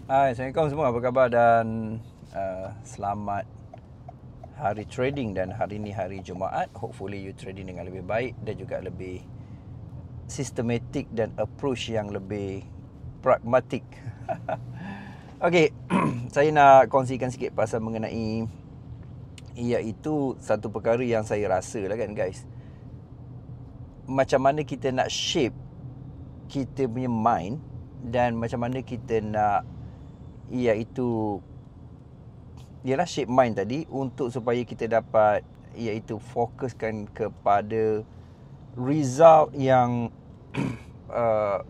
Hai, Assalamualaikum semua. Apa khabar dan selamat hari trading. Dan hari ni hari Jumaat. Hopefully you trading dengan lebih baik dan juga lebih sistematik dan approach yang lebih pragmatik. Okey, saya nak kongsikan sikit pasal mengenai iaitu satu perkara yang saya rasa lah kan guys. Macam mana kita nak shape kita punya mind dan macam mana kita nak iaitu ialah shape mind tadi untuk supaya kita dapat iaitu fokuskan kepada result yang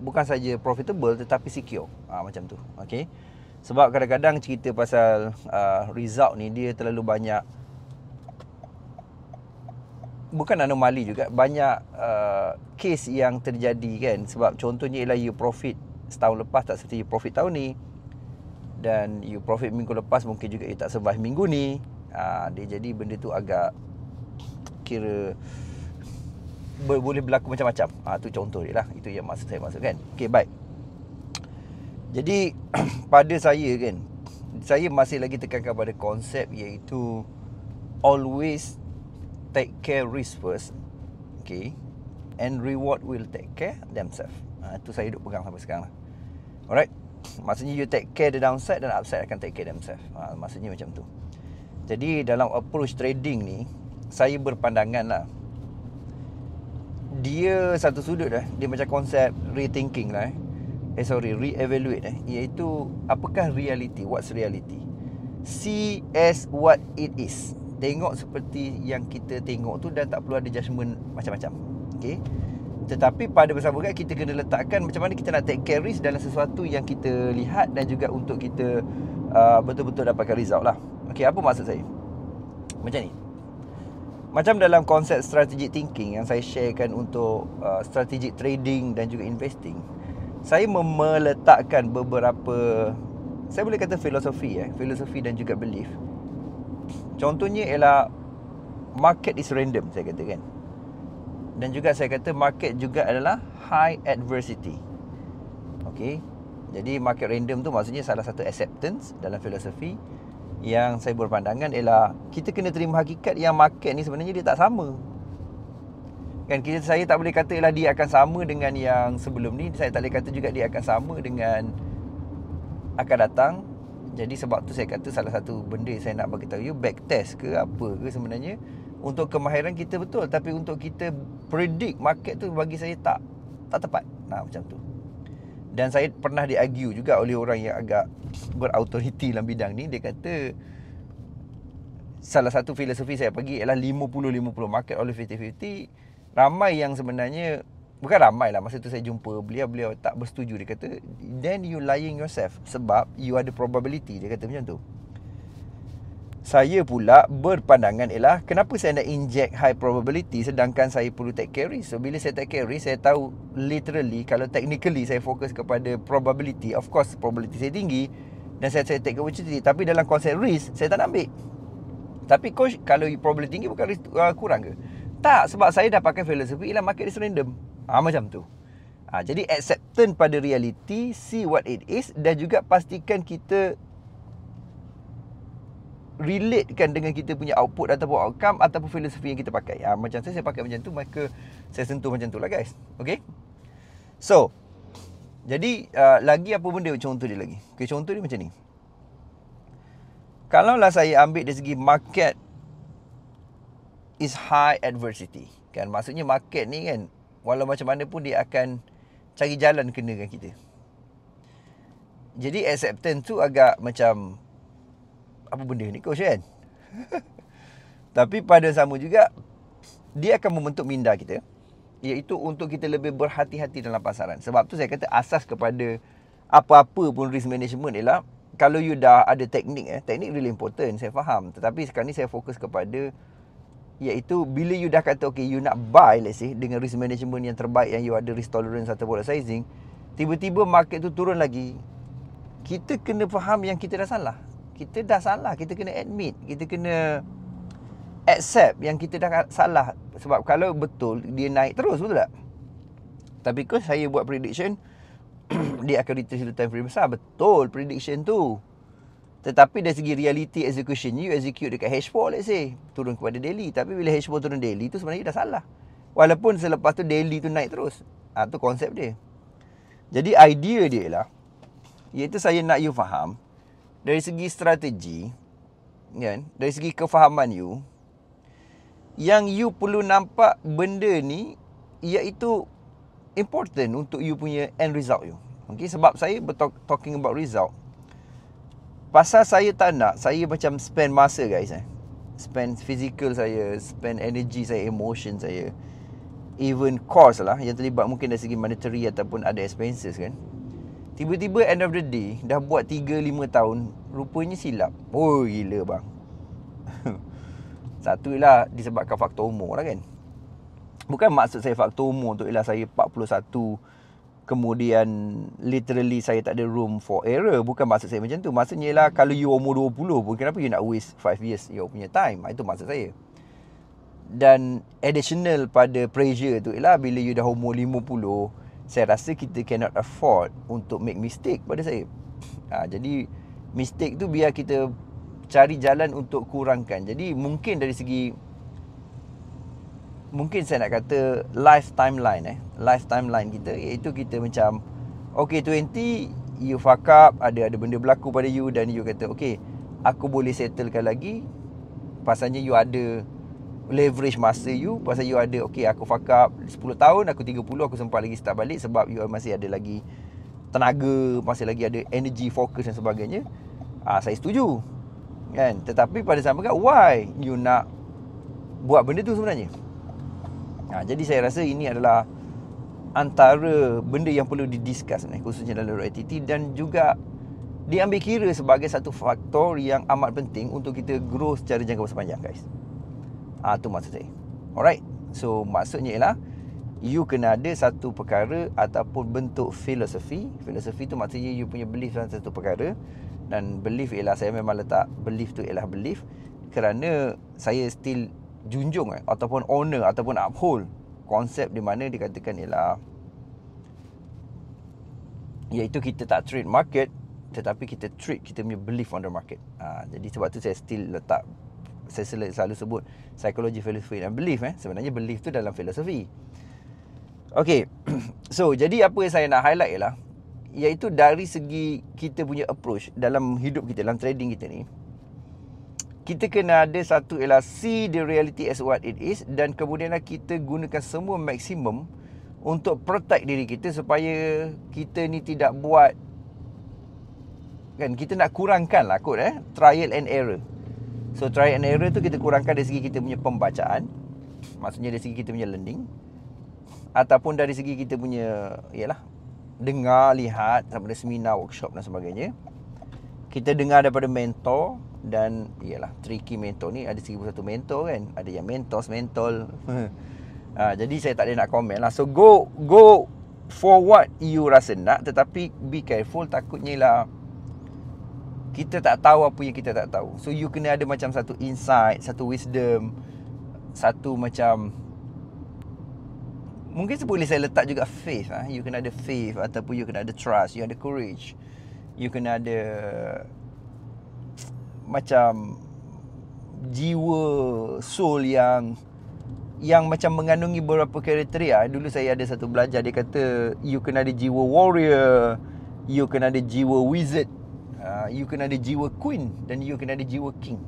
bukan saja profitable tetapi secure. Macam tu. Okey. Sebab kadang-kadang cerita pasal result ni dia terlalu banyak, bukan anomali juga, banyak case yang terjadi kan. Sebab contohnya ialah you profit setahun lepas tak seperti you profit tahun ni, dan you profit minggu lepas mungkin juga you tak survive minggu ni. Dia jadi benda tu agak kira boleh berlaku macam-macam. Tu contoh dia lah. Itu yang maksud saya kan. Okay, baik. Jadi pada saya kan, saya masih lagi tekankan pada konsep iaitu always take care risk first. Okay. And reward will take care themselves. Itu saya duk pegang sampai sekarang lah. Alright. Maksudnya you take care the downside dan upside akan take care themselves. Maksudnya macam tu. Jadi dalam approach trading ni, saya berpandangan lah, dia satu sudut lah, dia macam konsep rethinking lah re-evaluate iaitu apakah reality, what's reality. See as what it is. Tengok seperti yang kita tengok tu dan tak perlu ada judgement macam-macam. Okay. Tetapi pada bersamaan kita kena letakkan macam mana kita nak take care risk dalam sesuatu yang kita lihat dan juga untuk kita betul-betul dapatkan result lah. Okay, apa maksud saya? Macam ni. Macam dalam konsep strategic thinking yang saya sharekan untuk strategic trading dan juga investing, saya meletakkan beberapa, saya boleh kata filosofi dan juga belief. Contohnya ialah market is random, saya kata kan. Dan juga saya kata market juga adalah high adversity. Okay. Jadi market random tu maksudnya salah satu acceptance dalam filosofi yang saya berpandangan ialah kita kena terima hakikat yang market ni sebenarnya dia tak sama. Kan saya tak boleh kata ialah dia akan sama dengan yang sebelum ni. Saya tak boleh kata juga dia akan sama dengan akan datang. Jadi sebab tu saya kata salah satu benda saya nak bagi tahu you, backtest ke apa ke sebenarnya untuk kemahiran kita betul, tapi untuk kita predict market tu bagi saya tak tepat. Macam tu. Dan saya pernah di-argue juga oleh orang yang agak berautoriti dalam bidang ni. Dia kata salah satu filosofi saya bagi ialah 50-50, market always 50-50. Ramai yang sebenarnya, bukan ramai lah, masa tu saya jumpa beliau tak bersetuju. Dia kata then you lying yourself, sebab you ada probability. Dia kata macam tu. Saya pula berpandangan ialah kenapa saya nak inject high probability sedangkan saya perlu take care risk. So bila saya take care risk, saya tahu literally, kalau technically saya fokus kepada probability, of course probability saya tinggi dan saya take opportunity. Tapi dalam konsep risk, saya tak nak ambil. Tapi coach, kalau probability tinggi bukan risk kurang ke? Tak, sebab saya dah pakai filosofi ialah market is random. Macam tu. Jadi acceptance pada reality, see what it is, dan juga pastikan kita relatekan dengan kita punya output ataupun outcome ataupun filosofi yang kita pakai. Macam saya pakai macam tu, maka saya sentuh macam tu lah guys. Okay. So, jadi lagi apa benda contoh dia lagi? Okay, contoh dia macam ni. Kalaulah saya ambil dari segi market is high adversity, kan, maksudnya market ni kan, walau macam mana pun dia akan cari jalan kenakan kita. Jadi acceptance tu agak macam apa benda ni coach kan. Tapi pada sama juga dia akan membentuk minda kita, iaitu untuk kita lebih berhati-hati dalam pasaran. Sebab tu saya kata asas kepada apa-apa pun risk management ialah kalau you dah ada teknik, teknik really important, saya faham. Tetapi sekarang ni saya fokus kepada iaitu bila you dah kata okay, you nak buy, let's say, dengan risk management yang terbaik, yang you ada risk tolerance atau product sizing, tiba-tiba market tu turun lagi, kita kena faham yang kita dah salah. Kita dah salah, kita kena admit, kita kena accept yang kita dah salah. Sebab kalau betul dia naik terus, betul tak? Tapi kalau saya buat prediction, dia akan return satu time frame besar. Betul prediction tu. Tetapi dari segi reality execution, you execute dekat H4 let's say, turun kepada daily. Tapi bila H4 turun daily tu sebenarnya dah salah. Walaupun selepas tu daily tu naik terus. Tu konsep dia. Jadi idea dia ialah, iaitu saya nak you faham, dari segi strategi, kan, dari segi kefahaman you, yang you perlu nampak benda ni iaitu important untuk you punya end result you. Okay, sebab saya talking about result, pasal saya tak nak saya macam spend masa guys, spend physical saya, spend energy saya, emotion saya, even cost lah yang terlibat mungkin dari segi monetary ataupun ada expenses kan. Tiba-tiba end of the day dah buat 3-5 tahun, rupanya silap. Oh gila bang. Satu ialah disebabkan faktor umur lah kan. Bukan maksud saya faktor umur tu ialah saya 41, kemudian literally saya tak ada room for error. Bukan maksud saya macam tu. Maksudnya ialah kalau you umur 20 pun, kenapa you nak waste 5 years you punya time? Itu maksud saya. Dan additional pada pressure tu ialah bila you dah umur 50, saya rasa kita cannot afford untuk make mistake pada saya. Jadi mistake tu biar kita cari jalan untuk kurangkan. Jadi mungkin dari segi, mungkin saya nak kata life timeline kita, iaitu kita macam okay 20 you fuck up, ada benda berlaku pada you dan you kata okay, aku boleh settlekan lagi. Pasalnya you ada leverage masa you, pasal you ada okay, aku fuck up 10 tahun, aku 30, aku sempat lagi start balik sebab you masih ada lagi tenaga, masih lagi ada energy, fokus dan sebagainya. Saya setuju kan. Tetapi pada sama kan, why you nak buat benda tu sebenarnya? Jadi saya rasa ini adalah antara benda yang perlu didiscuss khususnya dalam RTT, dan juga diambil kira sebagai satu faktor yang amat penting untuk kita grow secara jangka masa panjang guys. Tu maksud saya. Alright. So maksudnya ialah you kena ada satu perkara ataupun bentuk filosofi. Filosofi tu maksudnya you punya belief dalam satu perkara. Dan belief ialah, saya memang letak belief tu ialah belief kerana saya still junjung ataupun honor ataupun uphold konsep di mana dikatakan ialah, iaitu kita tak trade market, tetapi kita trade kita punya belief on the market. Jadi sebab tu saya still letak, saya selalu sebut psikologi, filosofi dan belief. Sebenarnya belief tu dalam filosofi. Okay. So jadi apa yang saya nak highlight ialah, iaitu dari segi kita punya approach dalam hidup kita, dalam trading kita ni, kita kena ada satu ialah see the reality as what it is, dan kemudianlah kita gunakan semua maksimum untuk protect diri kita supaya kita ni tidak buat, kan, kita nak kurangkan lah kot trial and error. So trial and error tu kita kurangkan dari segi kita punya pembacaan, maksudnya dari segi kita punya learning, ataupun dari segi kita punya ialah dengar, lihat sama ada seminar, workshop dan sebagainya. Kita dengar daripada mentor, dan ialah tricky mentor ni ada 1001 mentor kan. Ada yang mentol. Jadi saya tak ada nak komen lah. So go for what you rasa nak, tetapi be careful, takutnya lah kita tak tahu apa yang kita tak tahu. So you kena ada macam satu insight, satu wisdom, satu macam, mungkin boleh saya letak juga faith. You kena ada faith, ataupun you kena ada trust, you ada courage, you kena ada macam jiwa, soul yang macam mengandungi beberapa kriteria. Dulu saya ada satu belajar, dia kata you kena ada jiwa warrior, you kena ada jiwa wizard, you kena ada jiwa queen, dan you kena ada jiwa king.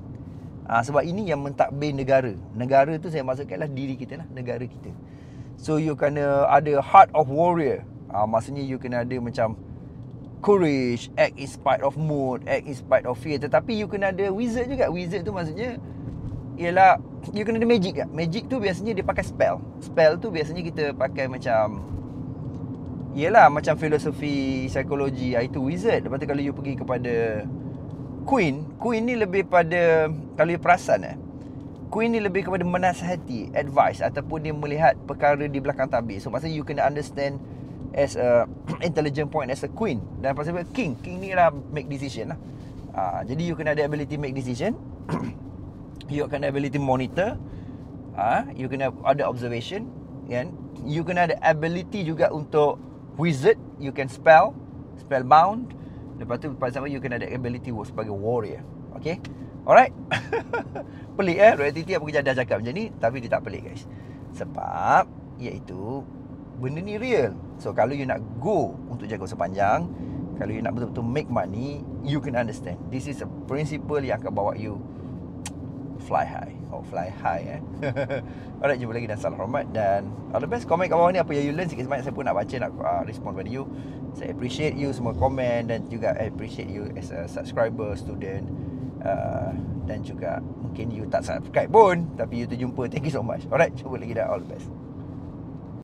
Sebab ini yang mentadbir negara. Negara tu saya maksudkanlah diri kita lah, negara kita. So you kena ada heart of warrior. Maksudnya you kena ada macam courage, act in spite of mood, act in spite of fear. Tetapi you kena ada wizard juga. Wizard tu maksudnya ialah you kena ada magic. Magic tu biasanya dia pakai spell. Spell tu biasanya kita pakai macam, ialah macam filosofi, psikologi, itu wizard. Lepas tu kalau you pergi kepada queen ni lebih pada, kalau you perasan queen ni lebih kepada menasihati, advice, ataupun dia melihat perkara di belakang tabir. So maksudnya you kena understand as a intelligent point as a queen. Dan pasal king ni lah make decision lah. Jadi you kena ada ability make decision. You kena ability monitor. You kena ada observation, kan? You kena ada ability juga untuk wizard, you can spellbound. Lepas tu pada sama you kena ada ability sebagai warrior. Okay, alright. Pelik reality apa kerja dah cakap macam ni, tapi dia tak pelik guys. Sebab iaitu benda ni real. So kalau you nak go untuk jaga sepanjang, kalau you nak betul-betul make money, you can understand. This is a principle yang akan bawa you fly high. Alright, jumpa lagi dan salam hormat. Dan all the best. Komen kat bawah ni apa yang you learn. Sikit sebanyak saya pun nak baca, nak respond pada you. Saya appreciate you semua komen. Dan juga appreciate you as a subscriber, student, dan juga mungkin you tak subscribe pun, tapi you terjumpa. Thank you so much. Alright, jumpa lagi dan all the best.